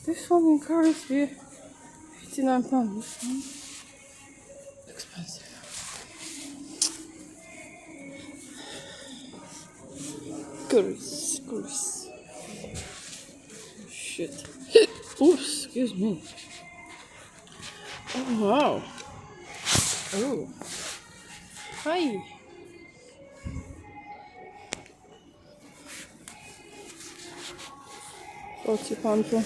This one in Paris here, £59. This one, expensive. Goose. Shit. Oops, excuse me. Oh wow. Oh. Hi. £40 for.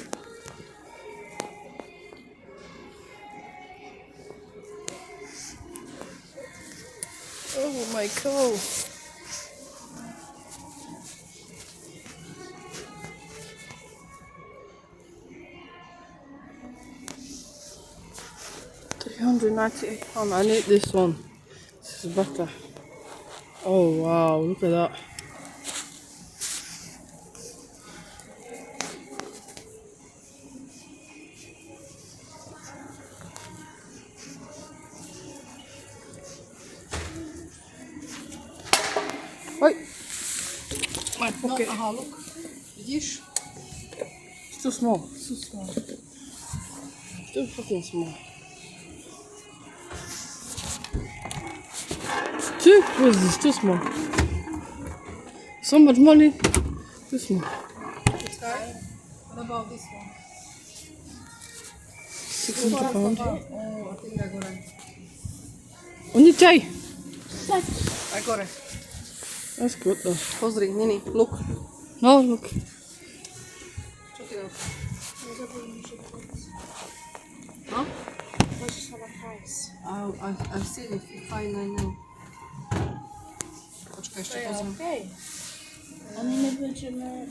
Oh my god. £398. I need this one. This is better. Oh wow, look at that. Oj! My pocket. No, aha, look. Widzisz? It's too small. Too small. Too fucking small. Too? What is this? Too small. So much money. Too small. Okay. What about this one? £600. Oh, I think I got it. Only chai. I got it. That's good though. Pozri, Nini, look. No, look. Čo ty na to? No? No? I've seen it, 599. Počkaj, ešte pozriem. Okej. Ani my będziemy...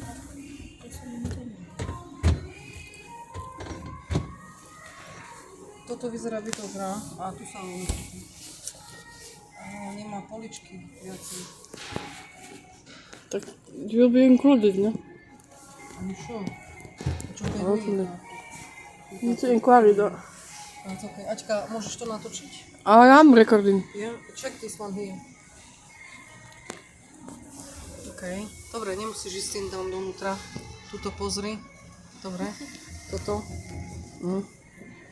Toto vyzerá byť dobrá. A tu sa nemá poličky viacej. Tak, it will be included, no? I'm sure. Čo to je Hopefully. dvojka? Need to inquiry though. That's okay. Aťka, môžeš to natočiť? I am recording. Yeah, check this one here. OK. Dobre, nemusíš ísť s tým tam donútra. Tuto pozri. Dobre. Toto.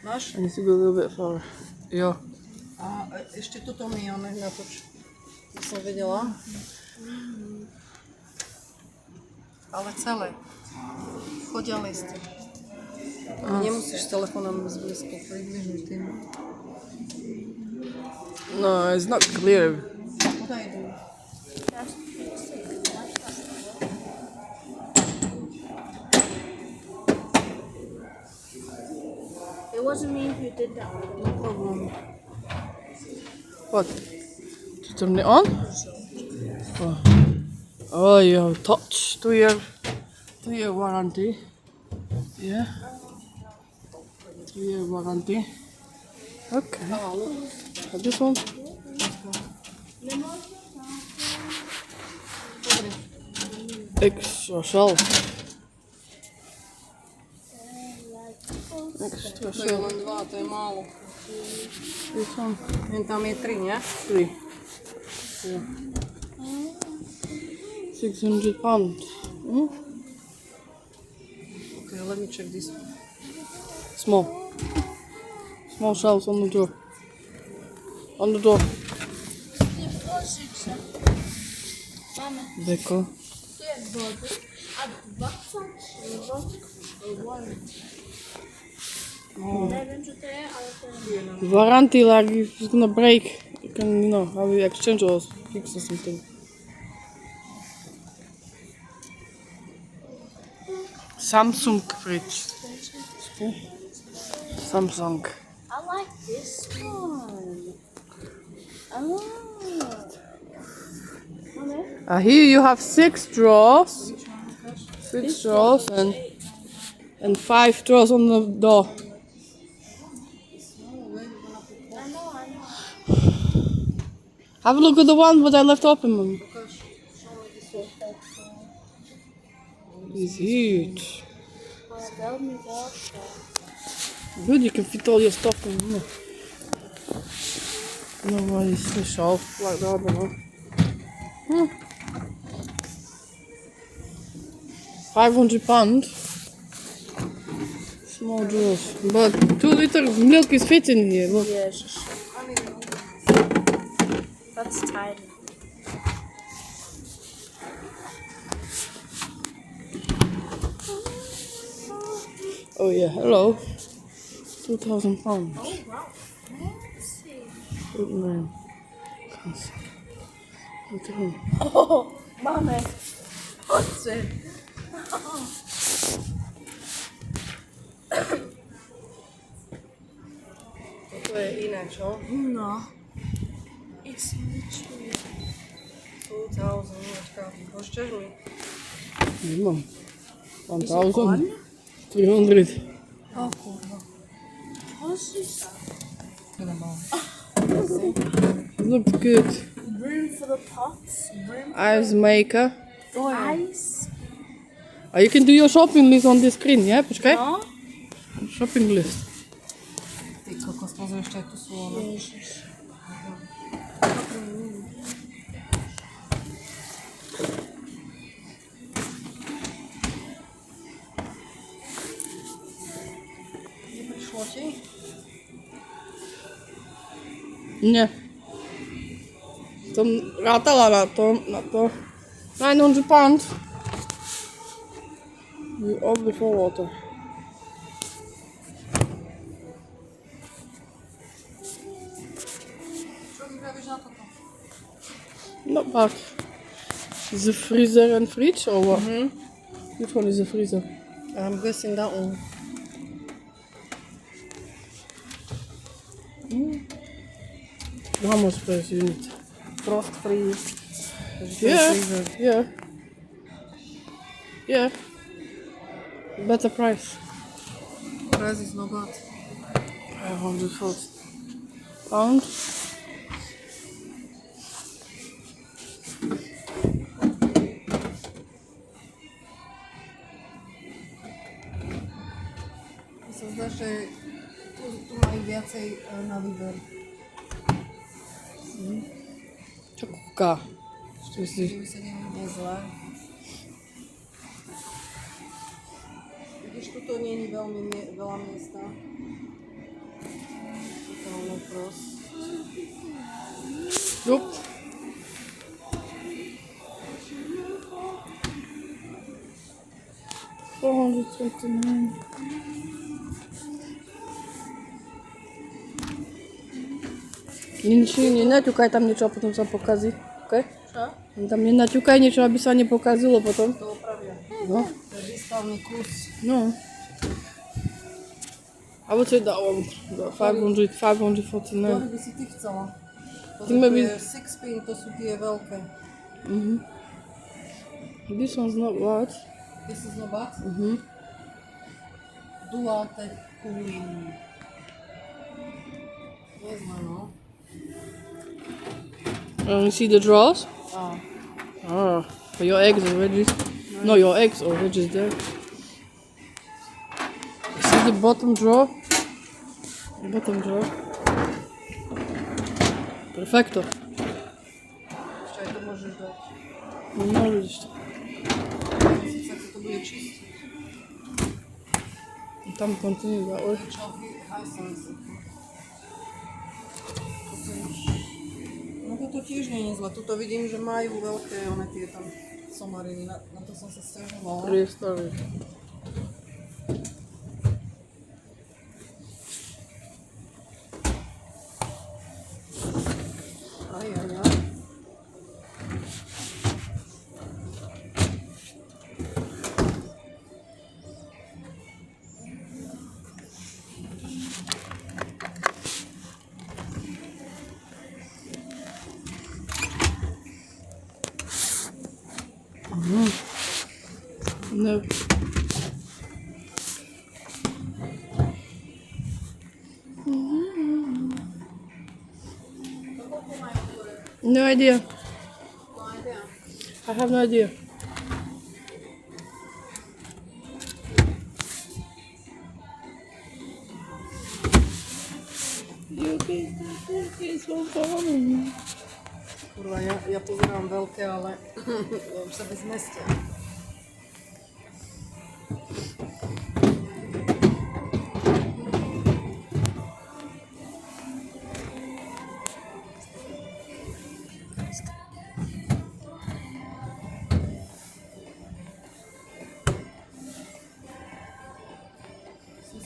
Máš? I need to go a little bit further. Jo. A ešte toto mi natoč. To som vedela. Ale celé. Choď ďalej s tým. Nemusíš s telefónom zblízko. Približuj tým. No, it's not clear. What I do? It wasn't me who did that. No problem. What? To turn it on? Oh, you have touch. 2-year warranty. Yeah. 2-year warranty. Okay. Oh, look. This one? Pozri. Extra shelf. Extra To je shelf. len 2, to je málo. This one? Jen tam je 3, nie? 3. Yeah. £600. Okay, let me check this one. Small. Small shelves on the door. On the door. Mamy Beko. tu jest wody, a 21. Nie wiem, czy to jest, ale to jest. Warranty, like if it's gonna break, you can, you know, have it exchange or fix or something. Samsung fridge. Samsung. I like this one. Oh. Okay. Here you have 6 drawers. 6 drawers and 5 drawers on the door. I know. Have a look at the one that I left open, Mum. It's huge. Tell me what. Good, you can fit all your stuff in here. No, why is the shelf like that, I don't know. £500. Small drawers. But 2 liter milk is fit in here. Look. Jezus. That's tiny. Oh yeah, hello. 2,000 pounds. Oh wow. Fancy. Good man. Look at him. Oh, mommy. What's it? Toto je iné, čo? No. It's literally. 2000, počka, pošťaž mi. Nemám. Is it gone? 1,300. Oh, kurwa. What's this? Teda mám. Looks good. Room for the pots. Room Ice maker. for ice. You can do your shopping list on the screen, yeah? Počkaj. No. Shopping list. Ty kokos, pozri, ešte aj tu sú ono. Jezus. Neprišlo ti? Nie. Som rátala na to. 900 pounds. You all before water. Čo ty vravíš na toto? Not bad. Is the freezer and fridge or what? Which one is the freezer? I'm guessing that one. How much space you need? Frost freeze. Takže to je Yeah, freezer. yeah. Yeah. Better price. Price is not bad. 140 pounds. Mi sa zdá, že tu majú viacej na výber. Čo kúka? Čo si? Že by sa nie zle. Vidíš, tuto nie je veľmi veľa miesta. Tuto len prost. Yup. $429. Nie naťukaj tam niečo a potom sa pokazí. Okay? Čo? Tam nenaťukaj niečo, aby sa nepokazilo potom. To opravia. No. To je výstavný kus. No. I would say that one. 549. Ktorý by si ty chcela? Pozri, tu maybe- je 6-pin, to sú tie veľké. This one's not bad. This is not bad. Dualtech cooling. Nie zle, no. You see the drawers? A, For your eggs or veggies. No, your eggs or veggies there. You see the bottom drawer? The bottom drawer. Perfecto. ešte aj to môžeš dať. No, vidíš to. Myslím sa, že to bude čistiť. Tam continue that way. Čo, Hisense. Toto už... No toto tiež nie je zle. Tuto vidím, že majú veľké one tie tam somariny. Na to som sa sťažovala. Prehistoric. Aj, aj, aj. No. No idea. I have no idea. You can take this one for me. Kurva, ja pozerám veľké, ale ja už sa bez zmestia.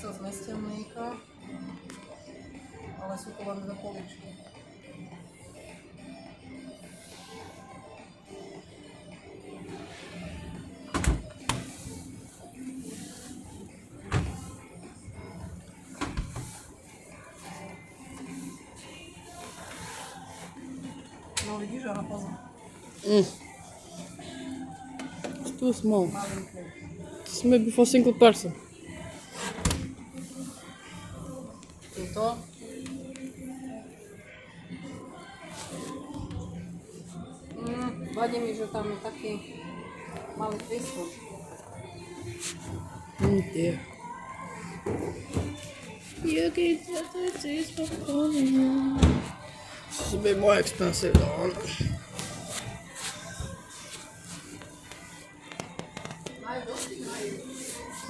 sa zmestia mlieka, ale sú to len dve poličky. No vidíš, aha, pozor. It's too small. Malinké. It's maybe for single person. Tuto. Vadí mi, že tam je taký malý prístup. Dear. You can get the taste of calling. This is a bit more expensive though.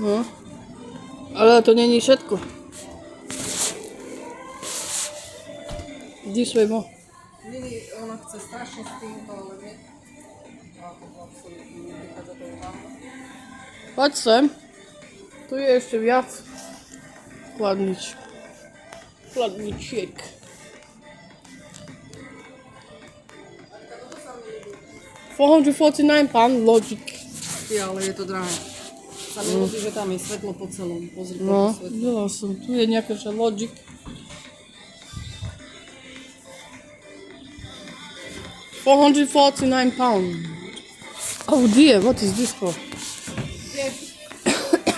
No. Ale to není všetko. This way more. Lili, ona chce strašne s týmto, ale nie. A to absolútne neprichádza do úvahu. Patrz sem. Tu je ešte viac chladničiek. £449 Logic. Ty, ale je to drahé. Sa mi ľúbi, že tam je svetlo po celom. Pozri, No, koľko svetla. videla som. Tu je nejaké že Logic. £449. Oh dear, what is this for?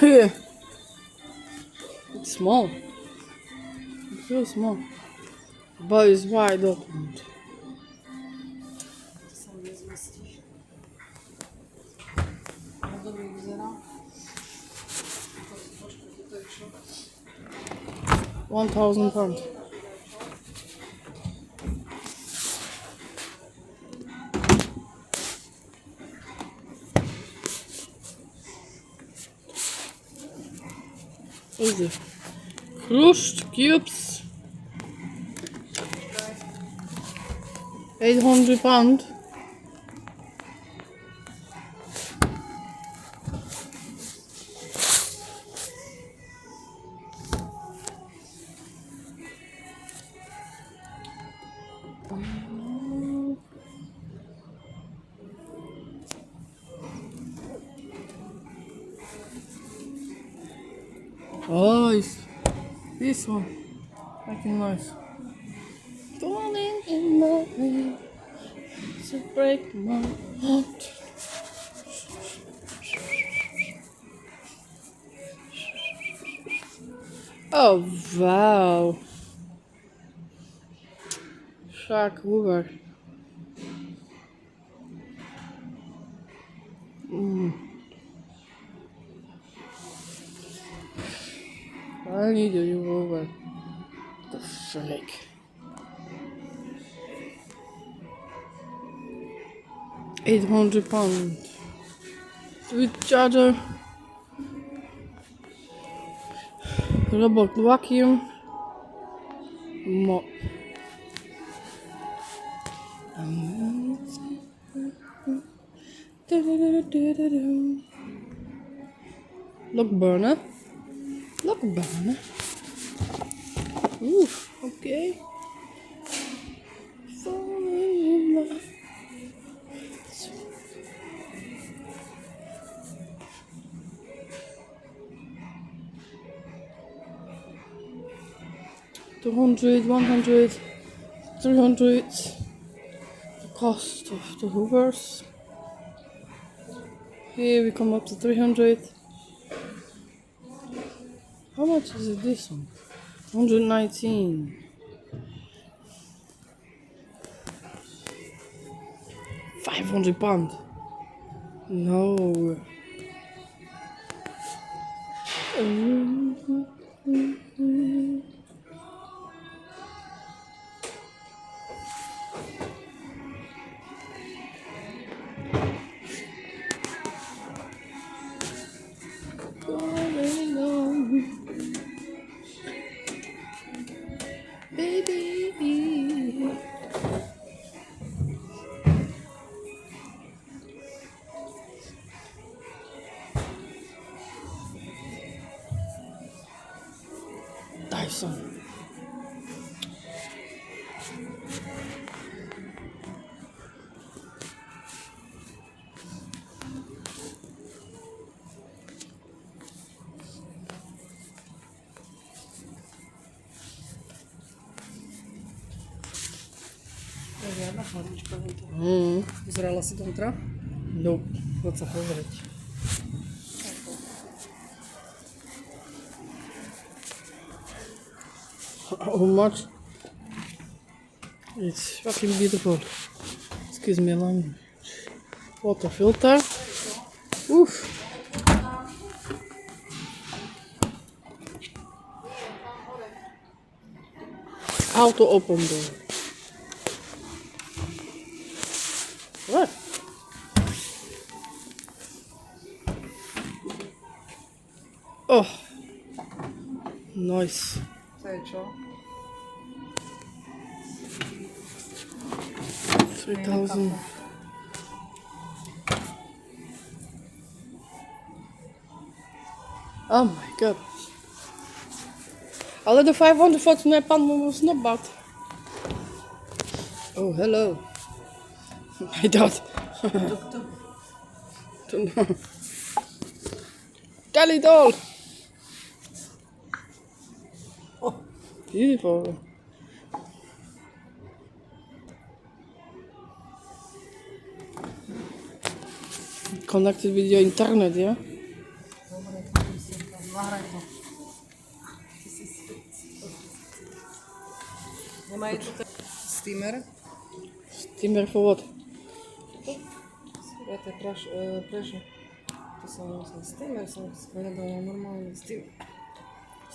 Yeah. It's small. It's really small. But it's wide open. To sa mi nezmestí. No dobrý vyzerá. Počkaj, toto je čo? £1,000. What is it? Crushed cubes. £800. Oh, it's this one. Making noise. Falling in love to break my heart. Oh wow. Shark Hoover. I need a new Hoover. The frick. £800. Sweet charger. Robot vacuum. Mop. Log burner. Log burner. Ooh, okay. Falling in love. $200, $100, $300. The cost of the Hoovers. Here we come up to 300. How much is it this one? 119. £500. No. Going on. Baby. Dyson. Žiadna chladička. Mm. Zrela si donútra? Nope. Poď sa pozrieť. How much? It's fucking beautiful. Excuse me, language. Water filter. Oof. Auto open door. What? Oh. Nice. To je čo? 3000. Oh my god. Ale de 500 volts naar pan was not bad. Oh, hello. My dad. Kelly doll. Oh, beautiful. Connected with your internet, yeah? Dobre, zahraj to. Nemajú tu ten steamer? Steamer for what? Ja to je prečo? To som musel steamer, som povedala normálny steamer.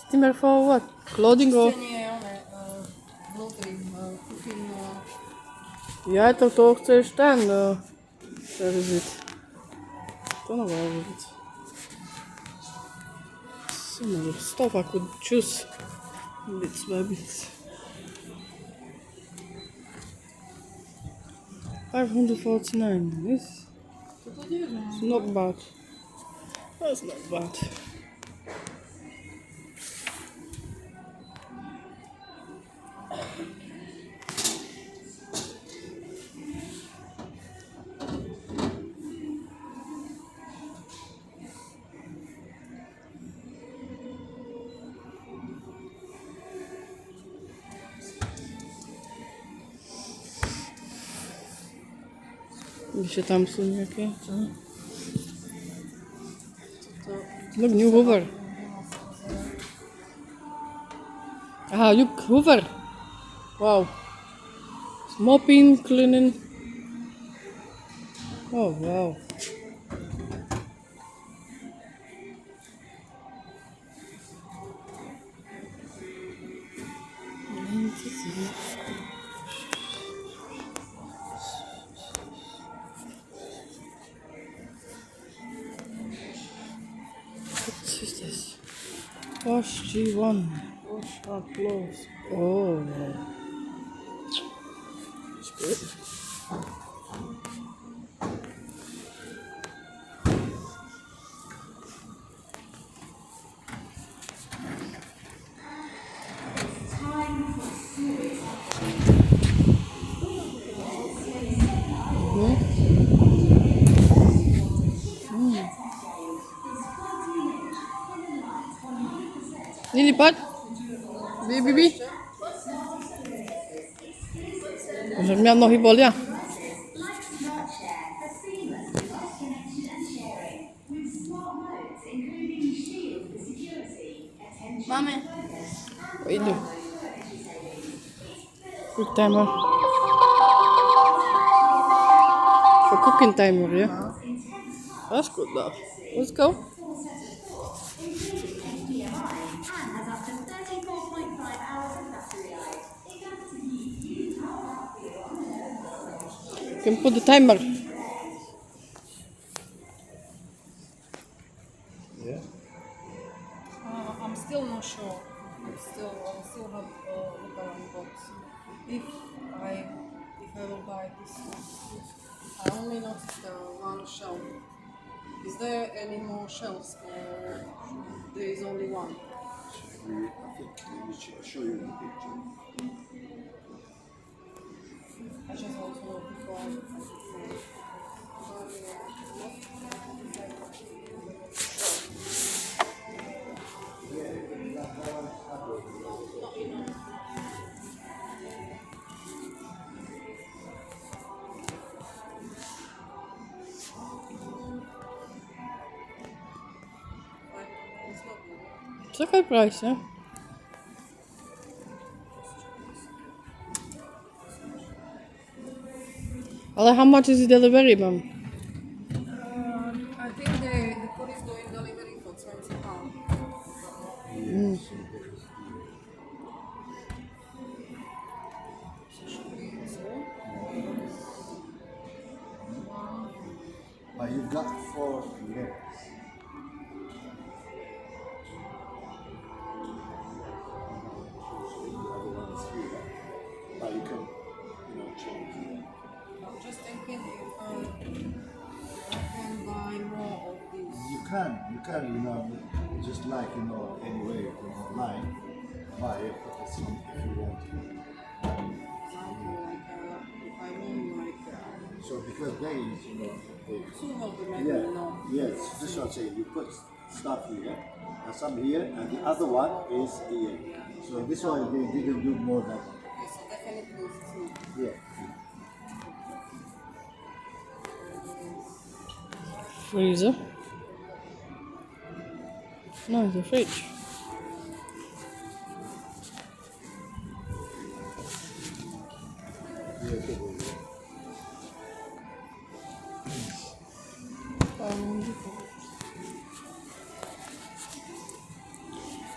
Steamer for what? Clothing or? Nie, one, vnútri, kuchyňu. Ja, to chceš ten servis. To nevím vůbec. Some other stuff I could choose. Bits by bits. 549. This is not bad. That's not bad. Ještě tam jsou nějaké. Look, new Hoover. Aha, look, Hoover. Wow. Mopping, cleaning. Oh, wow. What is this? Wash G1. Wash our clothes. Oh. It's good. Nilipat? Bibi? Že měl nohy bolí. Mami. Jdu. Quick timer. For cooking timer, yeah? That's good though. Let's go. You can put the timer. Yeah. I'm still not sure. I still have look around box. If I will buy this one. I only noticed one shelf. Is there any more shelves or there is only one? I think let me show you the picture. I just want to know before I say. It's not good. It's okay price, yeah. Ale how much is the delivery, ma'am? I think the food is doing delivery for 20 pounds. But you've got 4 layers. The other one is here. But you can, change it. I'm just thinking if I can buy more of these. You can, just like, anyway from online, buy it, put this on if you want. Example, like if I want like So because there is, they, two of them, maybe yeah, no. yes, this one saying you put stuff here, and some here, and the other one is here. So this one they didn't do more than, Okay, so definitely it's two. yeah. Freezer. No, it's a fridge.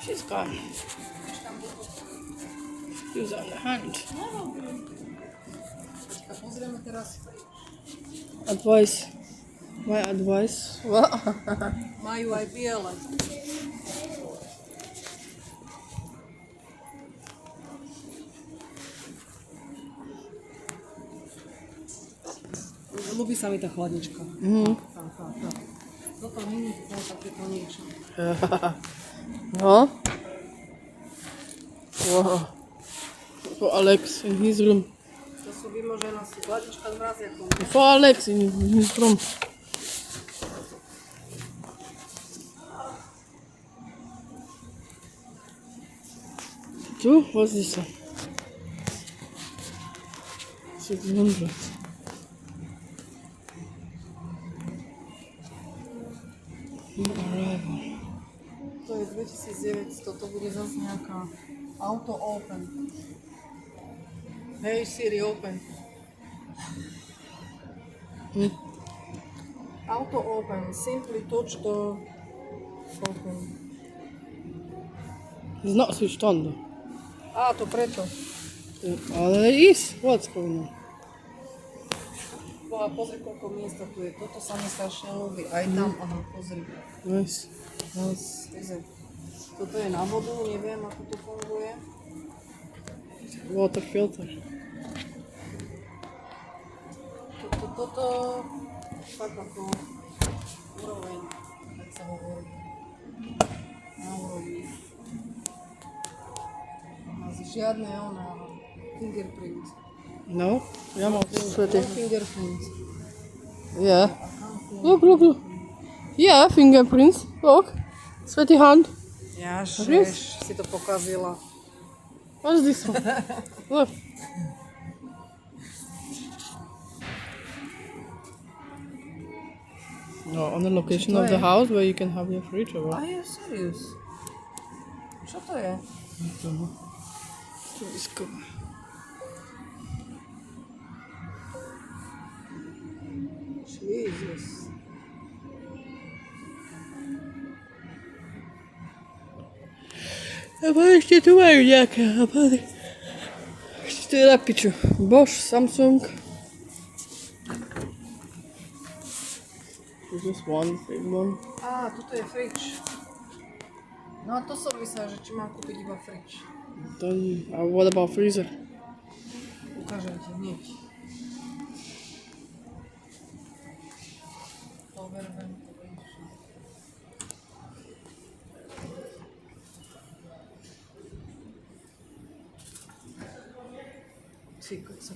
She's gone. She was on the hand. A pozrieme teraz. Advice. My advice. What? Majú aj biele. Ľubí sa mi tá chladnička. Tá. Toto nie je takéto niečo. No. Wow. For Alex in his room. To sú vymožená si chladnička s mraziakom. For Alex in his room. Two? What's this one? 600. Arrival. To je 2900, to bude zase nejaká auto open. Hey Siri, open. Auto open, simply touch the open. It's not switched on though. Á, to preto. Ale it is. What's going on? Boha, pozri, koľko miesta tu je. Toto sa mi strašne ľúbi. Aj tam, aha, pozri. Nice. Pozri. Toto je na vodu, neviem, ako to funguje. Water filter. Toto, fakt ako úroveň, tak sa hovorí. Na úrovni. Žiadne fingerprint. No? Ja mam No sweaty. fingerprint. Yeah. Look. Yeah, fingerprints. Look. Sweaty hand. Jažeš, si to pokazila. What's this one? Look. No, on the location of the house where you can have your fridge or what? Are you serious? Čo to je? To is cool. Jesus. A pa ešte tu majú nejaké nápady. Ešte tu je na piču. Bosch, Samsung. This is one big one. Á, toto je fridge. No a to som myslela, že či mám kúpiť iba fridge. Then, what about freezer? Ukážem ti hneď. Overwhelm to vyšlo.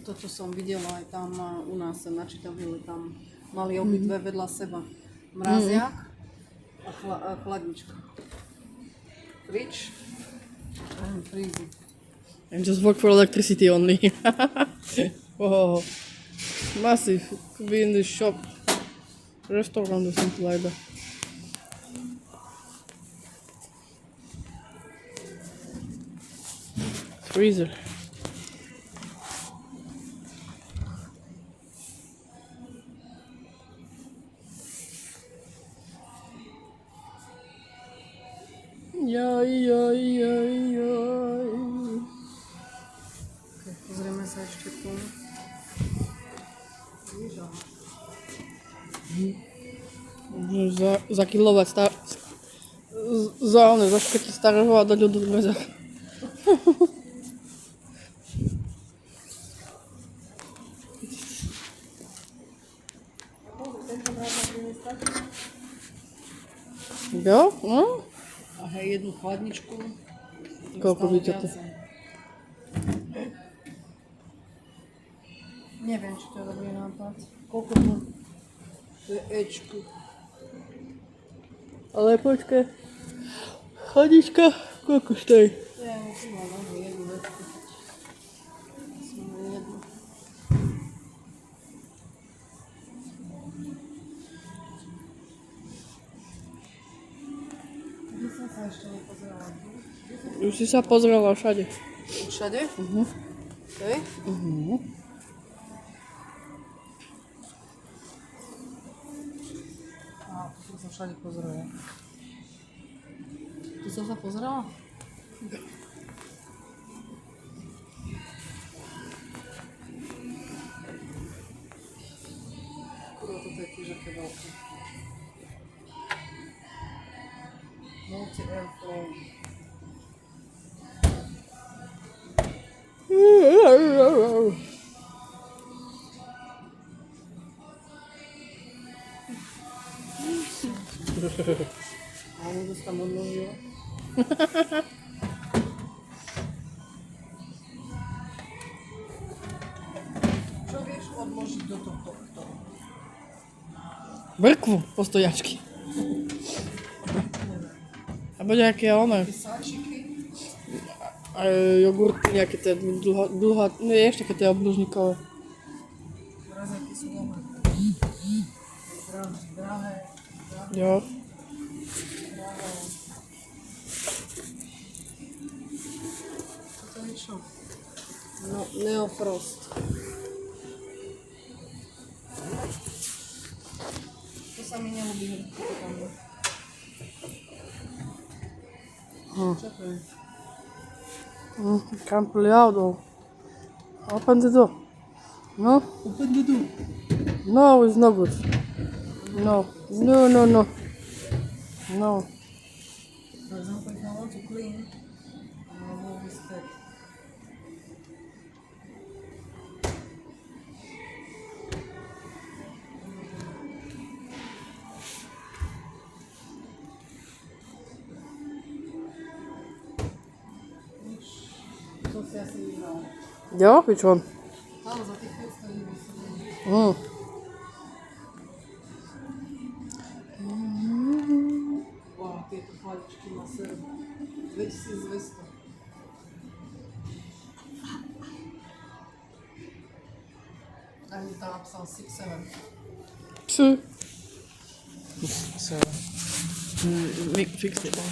to, čo som videla aj tam u nás na Čitavile, tam mali obidve vedľa seba. Mraziak a chladnička. Fridge and freezer. And just work for electricity only. Wow. Massive. Could be in the shop. Restaurant or something like that. Freezer. Jaj, jaj, jaj, jaj. Okay, pozrieme sa ešte tu. Za kilowatt za škrty starého a dať ho do mrazáka. Jo? No? A hej, jednu chladničku. Koľko by to? Neviem, či to je dobrý nápad. Koľko to? To je Ečku. Ale počkaj. Chladnička, koľko stojí? Ja musím mať jednu vecku. Musím mať jednu. Kde som sa ešte nepozerala? Už si sa pozrela všade. Všade? Hej? A, tu som sa všade pozerala. Tu som sa pozerala? Kurva, toto je tiež aké veľké. Multi-airflow. A ľudia sa tam odložila. Čo vieš odložiť do tohto? Vrkvu postojačky. Alebo nejaké one. Sáčiky. A jogurty, nejaké tie dlhá, nie ešte také tie obdĺžnikové. Mrazáky sú doma. Drahé. Jo. Toto je čo? No, Neofrost. To sa mi nelúbi, že to tam je. Čo to je? Can't pull it out though. Open the door. No? Open the door. No, it's not good. No. No, no, no. No. For example, if I want to clean, I'll move this step. To si asi vybral. Jo, which one? Tam za tých 500 eur si Mm. Wow, tieto paličky má seru. 2200. Ani tam napsal 6-7. Two. So, fix it now.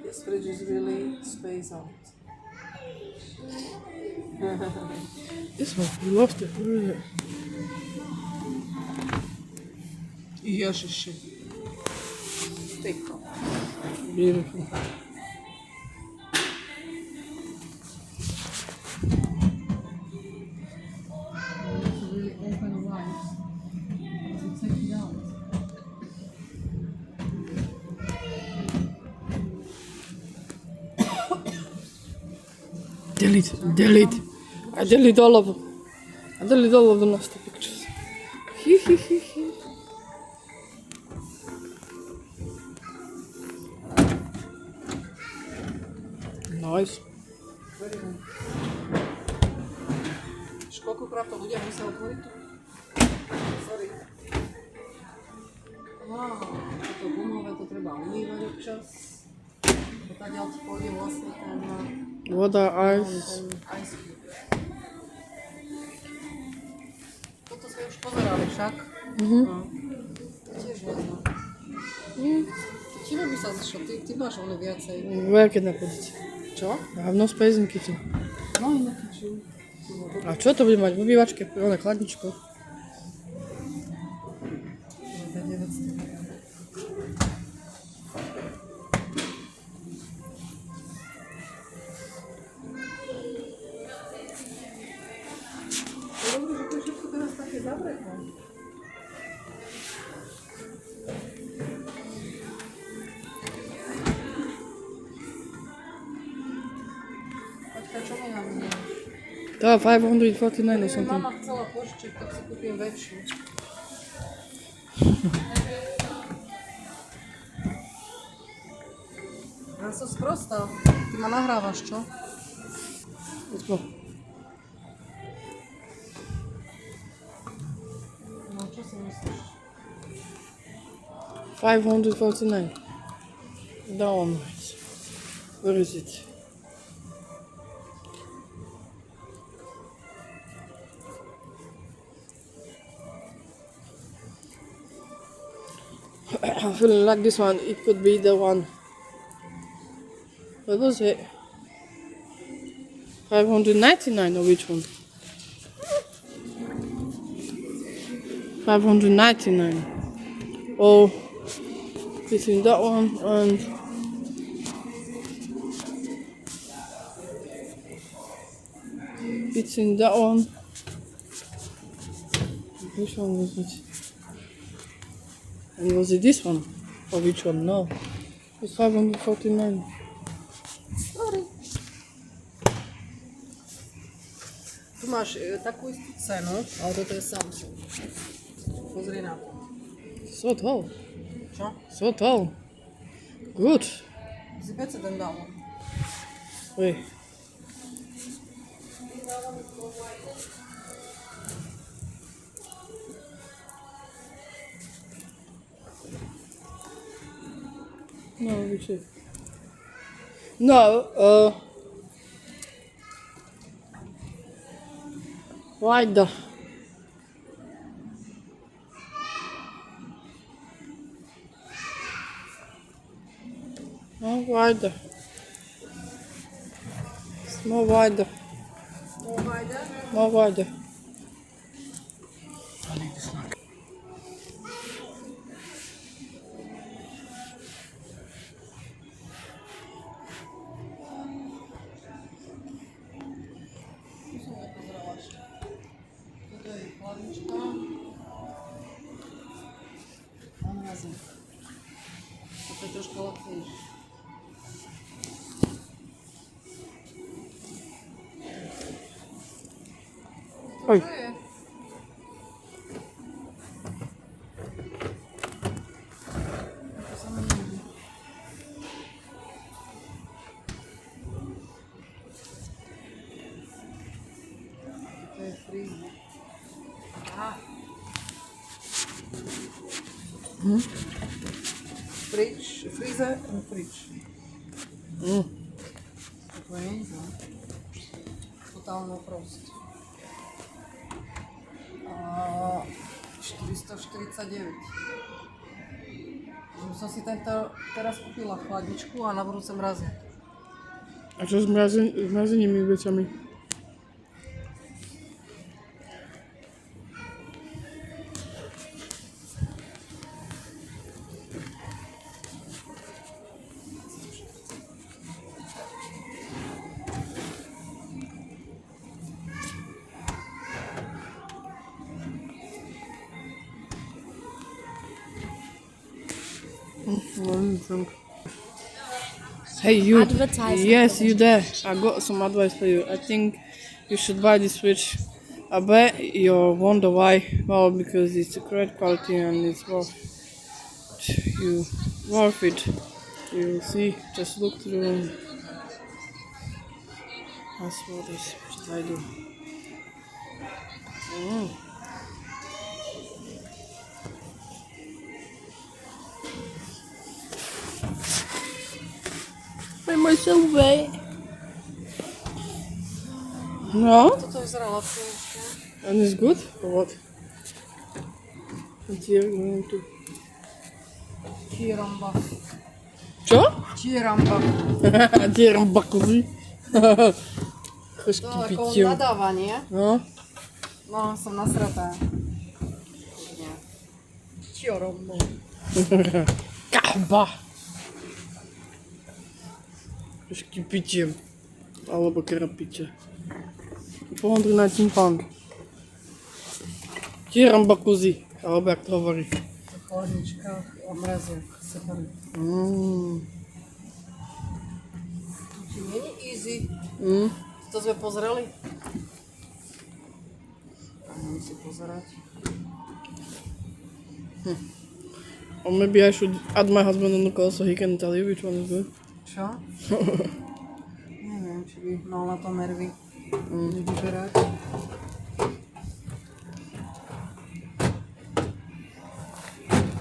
This fridge is really spaced out. This one, we lost it. Where is it? Ježiši. Tyko. Beautiful. It's really open wide. Because you take it out. Delete. I delete all of them. I delete all of the nasty pictures. Nice. Už koľkokrát to ľudia musia otvoriť? Sorry. Wow, toto gumové to treba umývať občas. Pokiaľ ti pôjde vlastne ten Voda, ice. ice cube. Toto sme už pozerali však. No. Tiež jasno. Čím by sa zišlo? Ty máš ono viacej. Where can I put it? Čo? I have no space in kitchen. No i na kitchen. A čo to bude mať v obývačke? One chladničko. Dobre, že to je všetko teraz také zavreté. Počkaj, čo mi nám nie? To je 549 or Keby something. mama chcela požičiť, tak si kúpim väčšiu. Ja som sprostá. Ty ma nahrávaš, čo? Let's go. No, čo si myslíš? 549. That one. Where is it? I'm feeling like this one. It could be the one. What was it? 599 or which one? 599. Oh, between that one and between that one. Which one was it? And was it this one? Or which one? No. It's 549. Sorry. Tu máš takú istú cenu, ale toto je Samsung. Pozri na to. So tall. Čo? So tall. Good. Si pece ten dal. Wait. No, which is? No, wider. No, wider. It's more wider. More wider. I need this one. Tu som nepozerala ešte. Toto je chladnička. Amazon. Toto je troška lacnejšie. Oj. Čo je? To sa mi nelúbi. To je frízne. Fríze a frič. To je nič, no. Totálno proste. 449. Som si teraz kúpila chladničku a na budúce mrazia. A čo s mrazenými vecami? Hey, you. Advertising Yes, for you there. I got some advice for you. I think you should buy this switch. I bet you'll wonder why. Well, because it's a great quality and it's worth you worth it. You'll see. Just look through. That's what this what I do. By myself way. No? Toto vyzerá lacnejšie. And it's good or what? And here going to. Číramba. Čo? Číramba. Dieram bakovi. Trošku To ako pitiem. nadávanie. No. No, som nasratá. Číramba. Kahba. Trošku pitiem. Alebo kerapiče. 419 pound. Dieram bakozi. Alebo jak to hovorí. V chladničkách a mraziach sa horí. Či není easy. To sme pozreli? Mám si pozerať. Or maybe I should add my husband on the call so he can tell you which one is good. Čo? Neviem, či by mal na to nervy. Vyberať.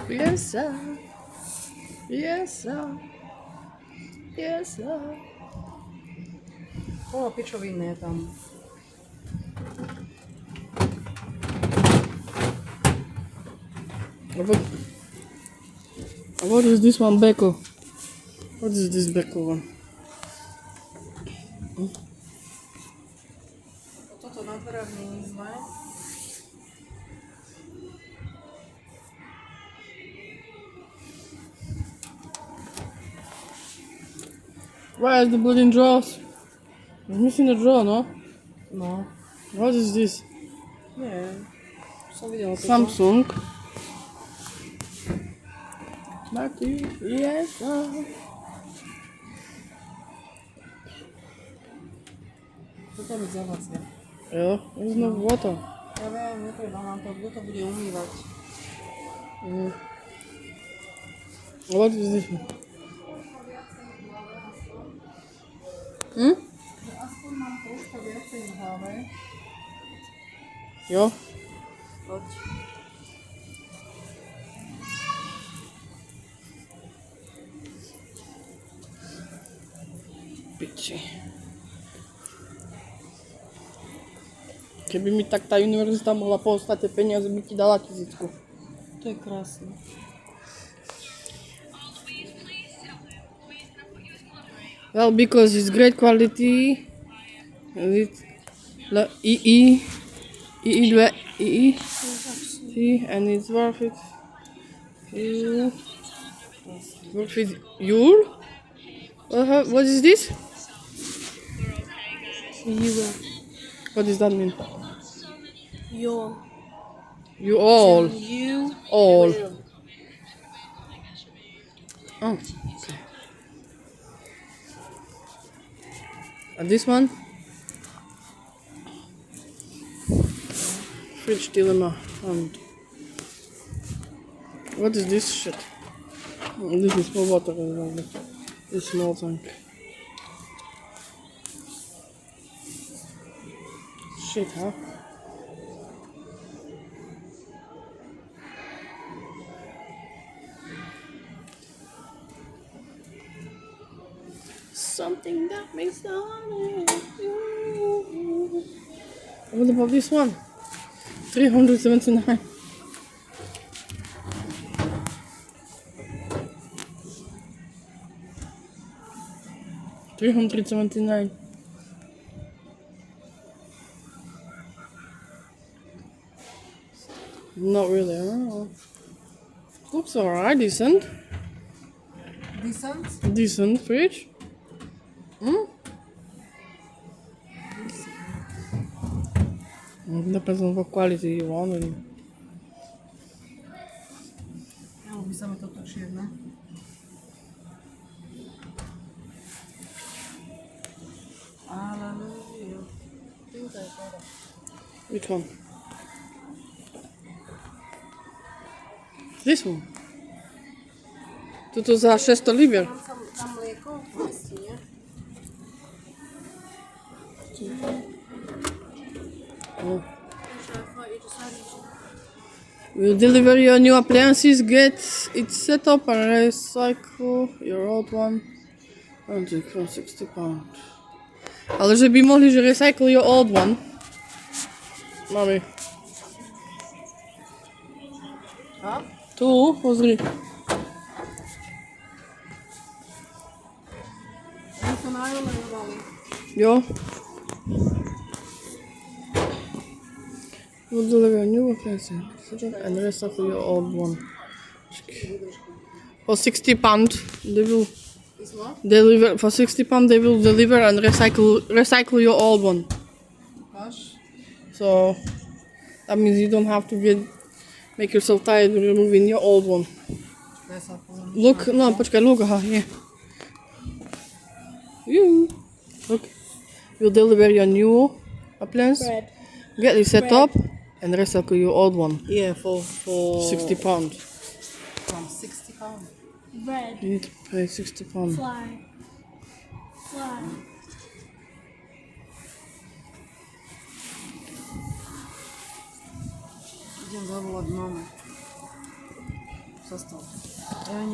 Yes, sir. Yes, sir. Yes, sir. Pičoviny je tam. What is this one, Beko? What is this Beko one? Toto na dverách nie je zlé. Where is the bloody drawers? It's missing a drawer, no? No. What is this? Nie. Som videla toto. Samsung. Back to you. Yes, sir. Toto mi zavacia. Yeah, there's no water. Ja viem, netreba nám to, kto to bude umývať. What is this one? Aspoň mám troška viacej v hlave. Jo? Poď. Piči. Keby mi tak tá univerzita mohla postať tie peniaze, by ti dala 1000. To je krásne. Well, because it's great quality. And it's II. See, and it's worth it. Worth it. What is this? What does that mean? Your. You all. You. All. Oh, okay. And this one? Fridge dilemma. And what is this shit? Oh, this is for water. This small tank. Shit, huh? Something that makes the honey. What about this one? 379. $379. Not really. Oh. Looks alright, decent. Decent? Decent fridge. Depends on what quality you want. Ľúbi sa mi toto čierne. Which one? This one. To za 600 libier. Tam mlieko v miestině. Oh. You deliver your new appliances, get it set up and recycle your old one. And take from £60. Ale že by mohli, že recycle your old one. Mami. A? Tu, pozri. Oni to najolejovali. Jo. You deliver a new appliance and recycle your old one. For £60, they will Is what? deliver. For £60, they will deliver and recycle your old one. Gosh. So that means you don't have to make yourself tired removing your old one. Look, no, počkaj, look, aha, here. You look. You deliver your new appliance, Bread. get it set up, and recycle your old one. Yeah, for £60. From £60. Bread. You need to pay £60. Fly. Fly. Idem zavolať mamu. Zastav. Ja